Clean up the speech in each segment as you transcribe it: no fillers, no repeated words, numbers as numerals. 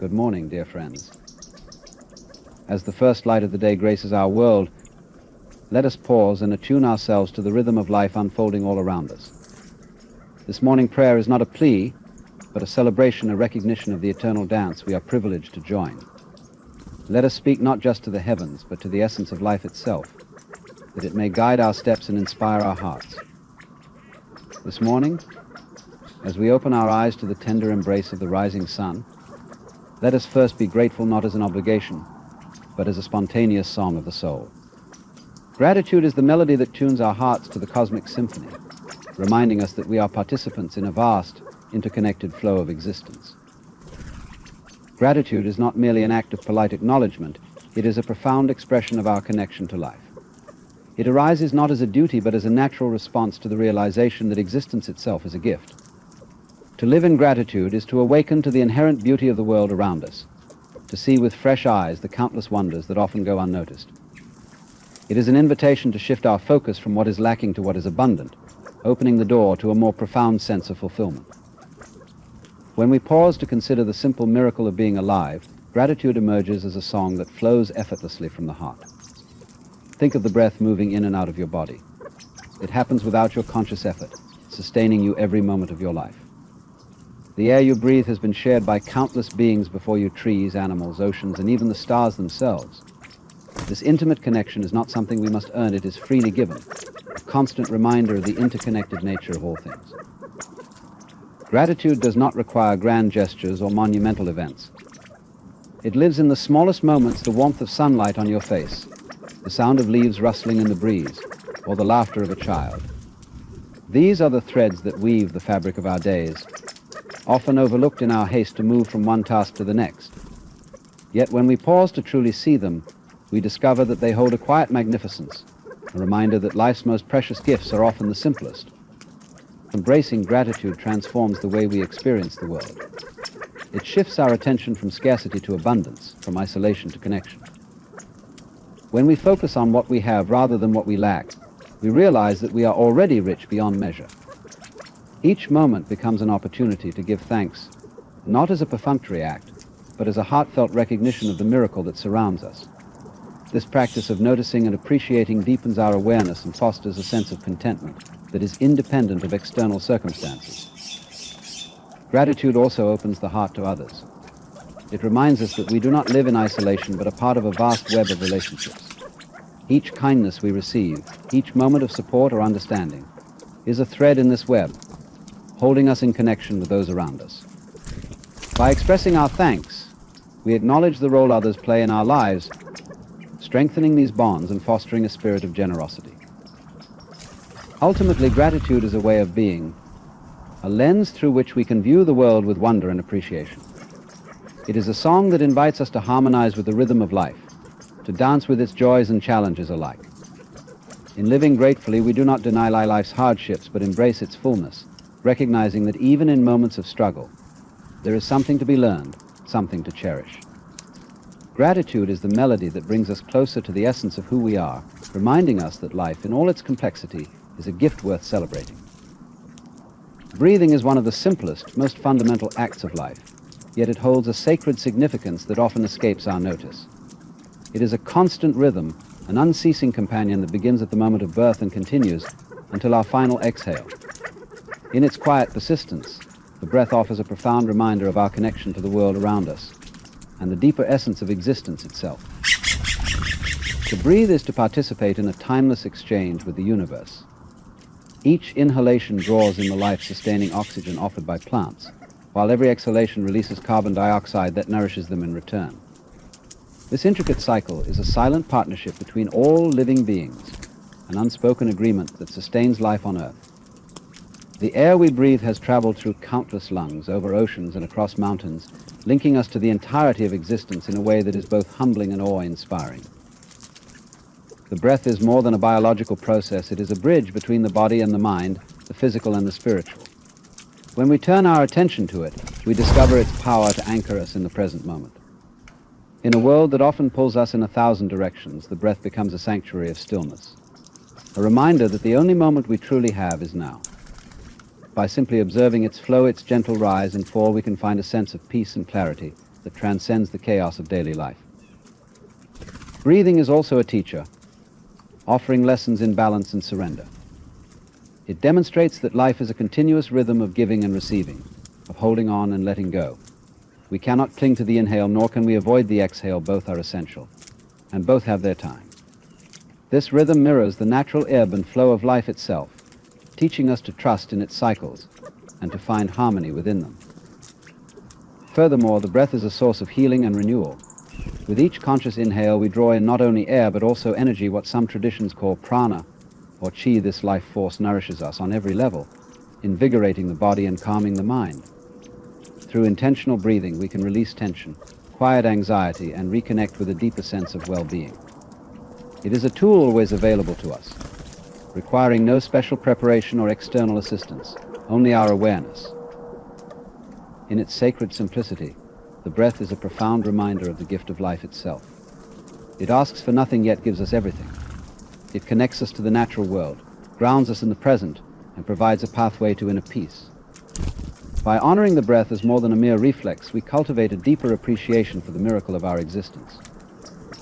Good morning, dear friends. As the first light of the day graces our world, let us pause and attune ourselves to the rhythm of life unfolding all around us. This morning prayer is not a plea, but a celebration, a recognition of the eternal dance we are privileged to join. Let us speak not just to the heavens, but to the essence of life itself, that it may guide our steps and inspire our hearts. This morning, as we open our eyes to the tender embrace of the rising sun, let us first be grateful not as an obligation, but as a spontaneous song of the soul. Gratitude is the melody that tunes our hearts to the cosmic symphony, reminding us that we are participants in a vast, interconnected flow of existence. Gratitude is not merely an act of polite acknowledgement, it is a profound expression of our connection to life. It arises not as a duty, but as a natural response to the realization that existence itself is a gift. To live in gratitude is to awaken to the inherent beauty of the world around us, to see with fresh eyes the countless wonders that often go unnoticed. It is an invitation to shift our focus from what is lacking to what is abundant, opening the door to a more profound sense of fulfillment. When we pause to consider the simple miracle of being alive, gratitude emerges as a song that flows effortlessly from the heart. Think of the breath moving in and out of your body. It happens without your conscious effort, sustaining you every moment of your life. The air you breathe has been shared by countless beings before you: trees, animals, oceans, and even the stars themselves. This intimate connection is not something we must earn, it is freely given, a constant reminder of the interconnected nature of all things. Gratitude does not require grand gestures or monumental events. It lives in the smallest moments: the warmth of sunlight on your face, the sound of leaves rustling in the breeze, or the laughter of a child. These are the threads that weave the fabric of our days, often overlooked in our haste to move from one task to the next. Yet when we pause to truly see them, we discover that they hold a quiet magnificence, a reminder that life's most precious gifts are often the simplest. Embracing gratitude transforms the way we experience the world. It shifts our attention from scarcity to abundance, from isolation to connection. When we focus on what we have rather than what we lack, we realize that we are already rich beyond measure. Each moment becomes an opportunity to give thanks, not as a perfunctory act, but as a heartfelt recognition of the miracle that surrounds us. This practice of noticing and appreciating deepens our awareness and fosters a sense of contentment that is independent of external circumstances. Gratitude also opens the heart to others. It reminds us that we do not live in isolation, but are part of a vast web of relationships. Each kindness we receive, each moment of support or understanding, is a thread in this web, holding us in connection with those around us. By expressing our thanks, we acknowledge the role others play in our lives, strengthening these bonds and fostering a spirit of generosity. Ultimately, gratitude is a way of being, a lens through which we can view the world with wonder and appreciation. It is a song that invites us to harmonize with the rhythm of life, to dance with its joys and challenges alike. In living gratefully, we do not deny life's hardships, but embrace its fullness, recognizing that even in moments of struggle, there is something to be learned, something to cherish. Gratitude is the melody that brings us closer to the essence of who we are, reminding us that life, in all its complexity, is a gift worth celebrating. Breathing is one of the simplest, most fundamental acts of life, yet it holds a sacred significance that often escapes our notice. It is a constant rhythm, an unceasing companion that begins at the moment of birth and continues until our final exhale. In its quiet persistence, the breath offers a profound reminder of our connection to the world around us and the deeper essence of existence itself. To breathe is to participate in a timeless exchange with the universe. Each inhalation draws in the life-sustaining oxygen offered by plants, while every exhalation releases carbon dioxide that nourishes them in return. This intricate cycle is a silent partnership between all living beings, an unspoken agreement that sustains life on Earth. The air we breathe has traveled through countless lungs, over oceans and across mountains, linking us to the entirety of existence in a way that is both humbling and awe-inspiring. The breath is more than a biological process, it is a bridge between the body and the mind, the physical and the spiritual. When we turn our attention to it, we discover its power to anchor us in the present moment. In a world that often pulls us in 1,000 directions, the breath becomes a sanctuary of stillness, a reminder that the only moment we truly have is now. By simply observing its flow, its gentle rise and fall, we can find a sense of peace and clarity, that transcends the chaos of daily life. Breathing is also a teacher, offering lessons in balance and surrender. It demonstrates that life is a continuous rhythm of giving and receiving, of holding on and letting go. We cannot cling to the inhale, nor can we avoid the exhale. Both are essential, and both have their time. This rhythm mirrors the natural ebb and flow of life itself, teaching us to trust in its cycles and to find harmony within them. Furthermore, the breath is a source of healing and renewal. With each conscious inhale, we draw in not only air, but also energy, what some traditions call prana, or chi. This life force nourishes us on every level, invigorating the body and calming the mind. Through intentional breathing, we can release tension, quiet anxiety, and reconnect with a deeper sense of well-being. It is a tool always available to us, requiring no special preparation or external assistance, only our awareness. In its sacred simplicity, the breath is a profound reminder of the gift of life itself. It asks for nothing yet gives us everything. It connects us to the natural world, grounds us in the present, and provides a pathway to inner peace. By honoring the breath as more than a mere reflex, we cultivate a deeper appreciation for the miracle of our existence.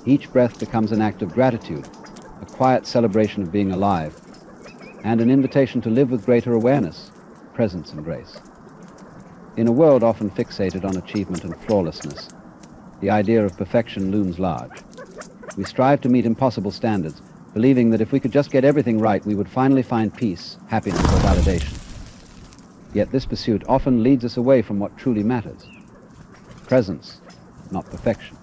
Each breath becomes an act of gratitude, a quiet celebration of being alive, and an invitation to live with greater awareness, presence, and grace. In a world often fixated on achievement and flawlessness, the idea of perfection looms large. We strive to meet impossible standards, believing that if we could just get everything right, we would finally find peace, happiness, or validation. Yet this pursuit often leads us away from what truly matters. Presence, not perfection,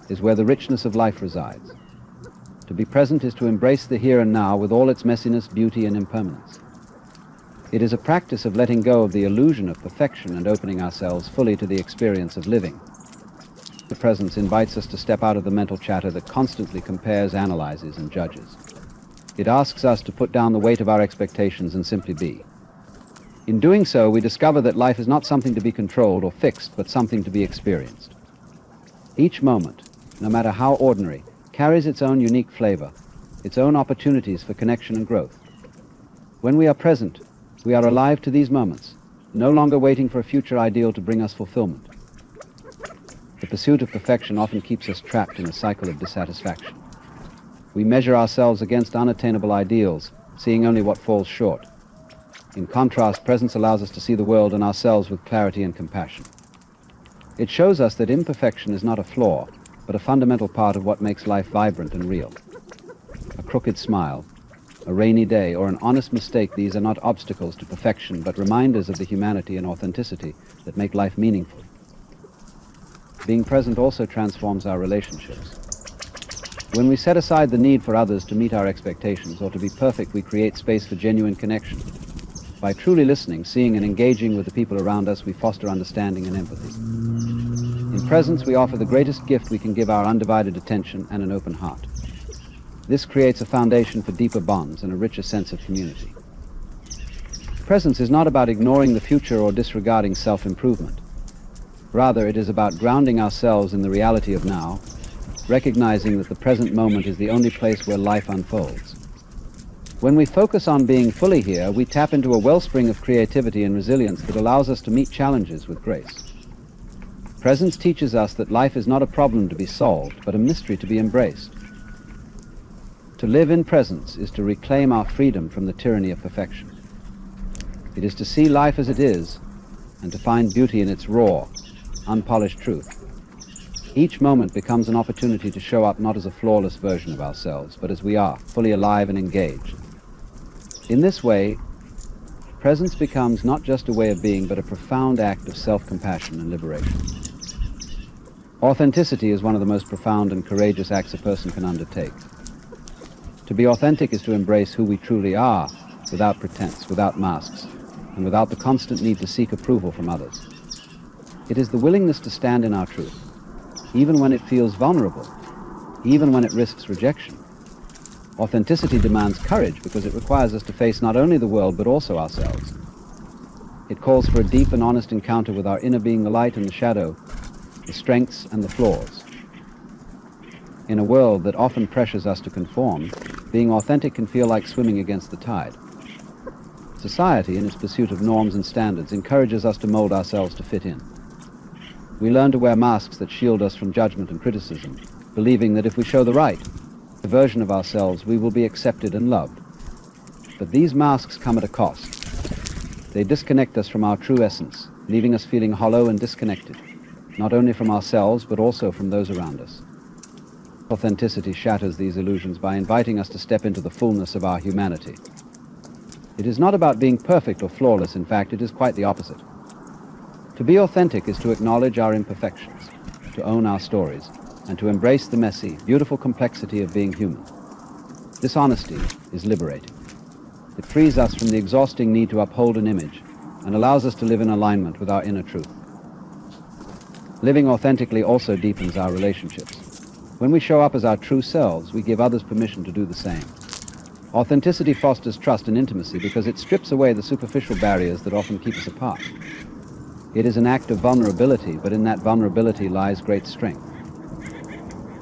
is where the richness of life resides. To be present is to embrace the here and now with all its messiness, beauty, and impermanence. It is a practice of letting go of the illusion of perfection and opening ourselves fully to the experience of living. The presence invites us to step out of the mental chatter that constantly compares, analyzes, and judges. It asks us to put down the weight of our expectations and simply be. In doing so, we discover that life is not something to be controlled or fixed, but something to be experienced. Each moment, no matter how ordinary, carries its own unique flavor, its own opportunities for connection and growth. When we are present, we are alive to these moments, no longer waiting for a future ideal to bring us fulfillment. The pursuit of perfection often keeps us trapped in a cycle of dissatisfaction. We measure ourselves against unattainable ideals, seeing only what falls short. In contrast, presence allows us to see the world and ourselves with clarity and compassion. It shows us that imperfection is not a flaw, but a fundamental part of what makes life vibrant and real. A crooked smile, a rainy day, or an honest mistake, these are not obstacles to perfection, but reminders of the humanity and authenticity that make life meaningful. Being present also transforms our relationships. When we set aside the need for others to meet our expectations or to be perfect, we create space for genuine connection. By truly listening, seeing, and engaging with the people around us, we foster understanding and empathy. In presence, we offer the greatest gift we can give: our undivided attention and an open heart. This creates a foundation for deeper bonds and a richer sense of community. Presence is not about ignoring the future or disregarding self-improvement. Rather, it is about grounding ourselves in the reality of now, recognizing that the present moment is the only place where life unfolds. When we focus on being fully here, we tap into a wellspring of creativity and resilience that allows us to meet challenges with grace. Presence teaches us that life is not a problem to be solved, but a mystery to be embraced. To live in presence is to reclaim our freedom from the tyranny of perfection. It is to see life as it is and to find beauty in its raw, unpolished truth. Each moment becomes an opportunity to show up not as a flawless version of ourselves, but as we are, fully alive and engaged. In this way, presence becomes not just a way of being, but a profound act of self-compassion and liberation. Authenticity is one of the most profound and courageous acts a person can undertake. To be authentic is to embrace who we truly are, without pretense, without masks, and without the constant need to seek approval from others. It is the willingness to stand in our truth, even when it feels vulnerable, even when it risks rejection. Authenticity demands courage because it requires us to face not only the world, but also ourselves. It calls for a deep and honest encounter with our inner being, the light and the shadow, the strengths and the flaws. In a world that often pressures us to conform, being authentic can feel like swimming against the tide. Society, in its pursuit of norms and standards, encourages us to mold ourselves to fit in. We learn to wear masks that shield us from judgment and criticism, believing that if we show the right version of ourselves, we will be accepted and loved. But these masks come at a cost. They disconnect us from our true essence, leaving us feeling hollow and disconnected, not only from ourselves, but also from those around us. Authenticity shatters these illusions by inviting us to step into the fullness of our humanity. It is not about being perfect or flawless. In fact, it is quite the opposite. To be authentic is to acknowledge our imperfections, to own our stories, and to embrace the messy, beautiful complexity of being human. This honesty is liberating. It frees us from the exhausting need to uphold an image and allows us to live in alignment with our inner truth. Living authentically also deepens our relationships. When we show up as our true selves, we give others permission to do the same. Authenticity fosters trust and intimacy because it strips away the superficial barriers that often keep us apart. It is an act of vulnerability, but in that vulnerability lies great strength.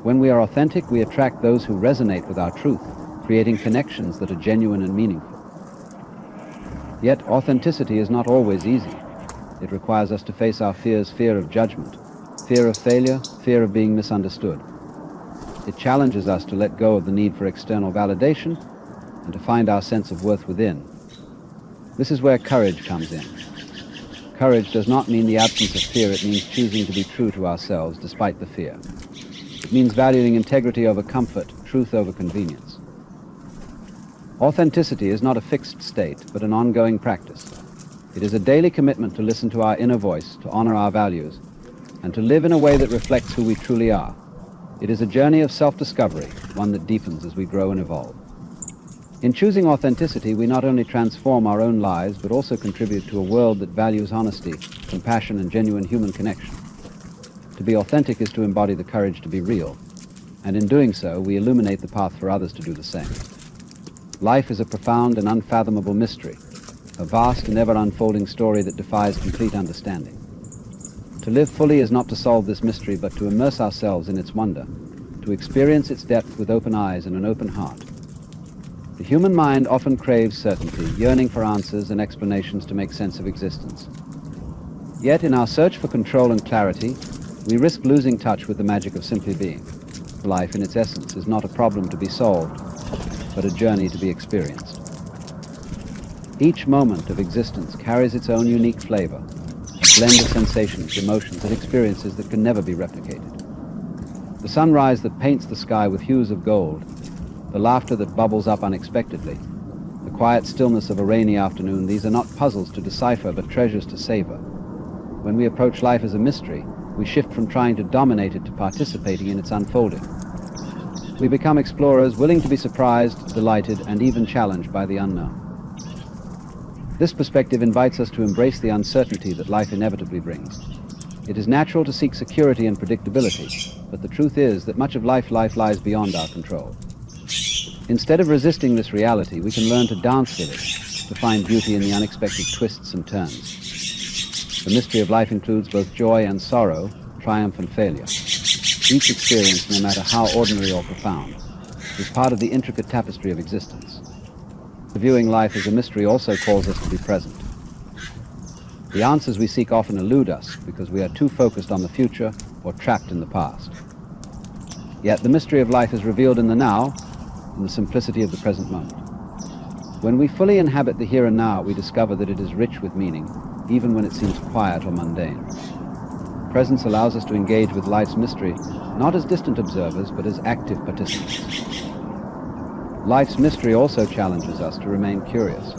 When we are authentic, we attract those who resonate with our truth, creating connections that are genuine and meaningful. Yet, authenticity is not always easy. It requires us to face our fears, fear of judgment, fear of failure, fear of being misunderstood. It challenges us to let go of the need for external validation and to find our sense of worth within. This is where courage comes in. Courage does not mean the absence of fear. It means choosing to be true to ourselves despite the fear. It means valuing integrity over comfort, truth over convenience. Authenticity is not a fixed state, but an ongoing practice. It is a daily commitment to listen to our inner voice, to honor our values, and to live in a way that reflects who we truly are. It is a journey of self-discovery, one that deepens as we grow and evolve. In choosing authenticity, we not only transform our own lives, but also contribute to a world that values honesty, compassion, and genuine human connection. To be authentic is to embody the courage to be real, and in doing so, we illuminate the path for others to do the same. Life is a profound and unfathomable mystery, a vast and ever-unfolding story that defies complete understanding. To live fully is not to solve this mystery, but to immerse ourselves in its wonder, to experience its depth with open eyes and an open heart. The human mind often craves certainty, yearning for answers and explanations to make sense of existence. Yet, in our search for control and clarity, we risk losing touch with the magic of simply being. Life, in its essence, is not a problem to be solved, but a journey to be experienced. Each moment of existence carries its own unique flavor, a blend of sensations, emotions, and experiences that can never be replicated. The sunrise that paints the sky with hues of gold, the laughter that bubbles up unexpectedly, the quiet stillness of a rainy afternoon, these are not puzzles to decipher, but treasures to savor. When we approach life as a mystery, we shift from trying to dominate it to participating in its unfolding. We become explorers, willing to be surprised, delighted, and even challenged by the unknown. This perspective invites us to embrace the uncertainty that life inevitably brings. It is natural to seek security and predictability, but the truth is that much of life lies beyond our control. Instead of resisting this reality, we can learn to dance with it, to find beauty in the unexpected twists and turns. The mystery of life includes both joy and sorrow, triumph and failure. Each experience, no matter how ordinary or profound, is part of the intricate tapestry of existence. Viewing life as a mystery also calls us to be present. The answers we seek often elude us because we are too focused on the future or trapped in the past. Yet the mystery of life is revealed in the now, in the simplicity of the present moment. When we fully inhabit the here and now, we discover that it is rich with meaning, even when it seems quiet or mundane. Presence allows us to engage with life's mystery, not as distant observers, but as active participants. Life's mystery also challenges us to remain curious.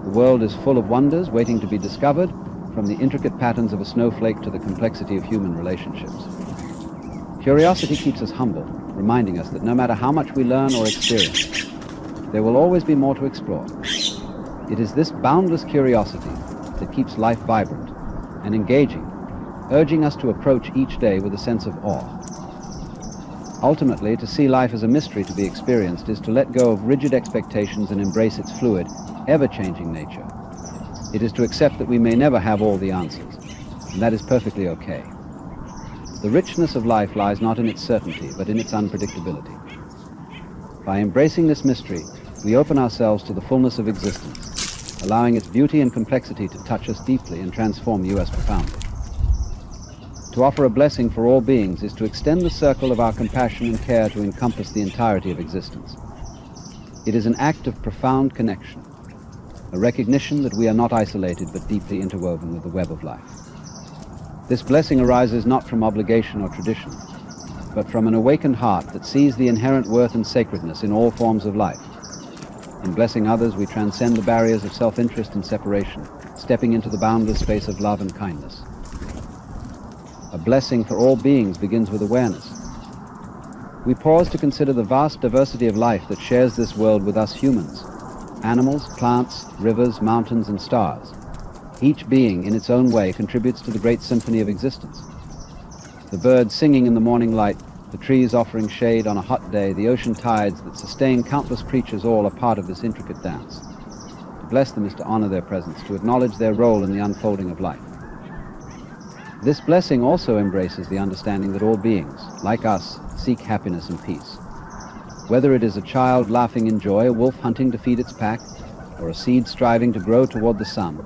The world is full of wonders waiting to be discovered, from the intricate patterns of a snowflake to the complexity of human relationships. Curiosity keeps us humble, reminding us that no matter how much we learn or experience, there will always be more to explore. It is this boundless curiosity that keeps life vibrant and engaging, urging us to approach each day with a sense of awe. Ultimately, to see life as a mystery to be experienced is to let go of rigid expectations and embrace its fluid, ever-changing nature. It is to accept that we may never have all the answers, and that is perfectly okay. The richness of life lies not in its certainty, but in its unpredictability. By embracing this mystery, we open ourselves to the fullness of existence, allowing its beauty and complexity to touch us deeply and transform us profoundly. To offer a blessing for all beings is to extend the circle of our compassion and care to encompass the entirety of existence. It is an act of profound connection, a recognition that we are not isolated but deeply interwoven with the web of life. This blessing arises not from obligation or tradition, but from an awakened heart that sees the inherent worth and sacredness in all forms of life. In blessing others, we transcend the barriers of self-interest and separation, stepping into the boundless space of love and kindness. A blessing for all beings begins with awareness. We pause to consider the vast diversity of life that shares this world with us humans: animals, plants, rivers, mountains, and stars. Each being, in its own way, contributes to the great symphony of existence. The birds singing in the morning light, the trees offering shade on a hot day, the ocean tides that sustain countless creatures, all are part of this intricate dance. To bless them is to honor their presence, to acknowledge their role in the unfolding of life. This blessing also embraces the understanding that all beings, like us, seek happiness and peace. Whether it is a child laughing in joy, a wolf hunting to feed its pack, or a seed striving to grow toward the sun,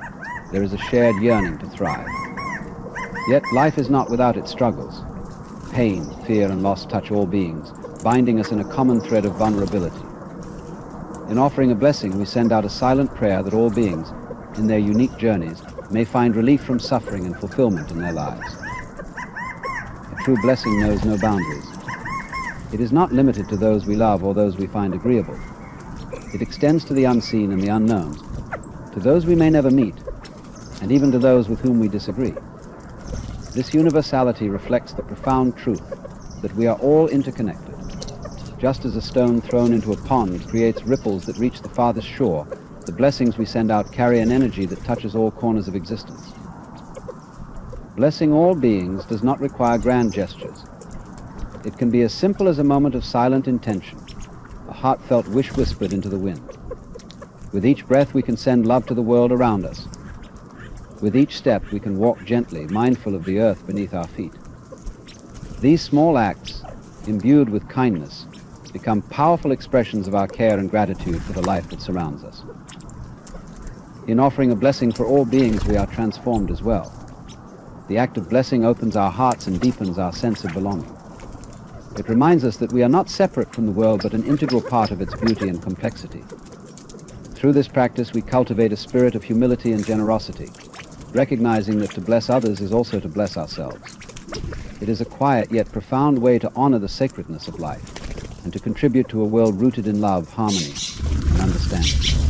there is a shared yearning to thrive. Yet life is not without its struggles. Pain, fear, and loss touch all beings, binding us in a common thread of vulnerability. In offering a blessing, we send out a silent prayer that all beings, in their unique journeys, may find relief from suffering and fulfillment in their lives. A true blessing knows no boundaries. It is not limited to those we love or those we find agreeable. It extends to the unseen and the unknown, to those we may never meet, and even to those with whom we disagree. This universality reflects the profound truth that we are all interconnected. Just as a stone thrown into a pond creates ripples that reach the farthest shore, the blessings we send out carry an energy that touches all corners of existence. Blessing all beings does not require grand gestures. It can be as simple as a moment of silent intention, a heartfelt wish whispered into the wind. With each breath, we can send love to the world around us. With each step, we can walk gently, mindful of the earth beneath our feet. These small acts, imbued with kindness, become powerful expressions of our care and gratitude for the life that surrounds us. In offering a blessing for all beings, we are transformed as well. The act of blessing opens our hearts and deepens our sense of belonging. It reminds us that we are not separate from the world, but an integral part of its beauty and complexity. Through this practice, we cultivate a spirit of humility and generosity, recognizing that to bless others is also to bless ourselves. It is a quiet yet profound way to honor the sacredness of life and to contribute to a world rooted in love, harmony, and understanding.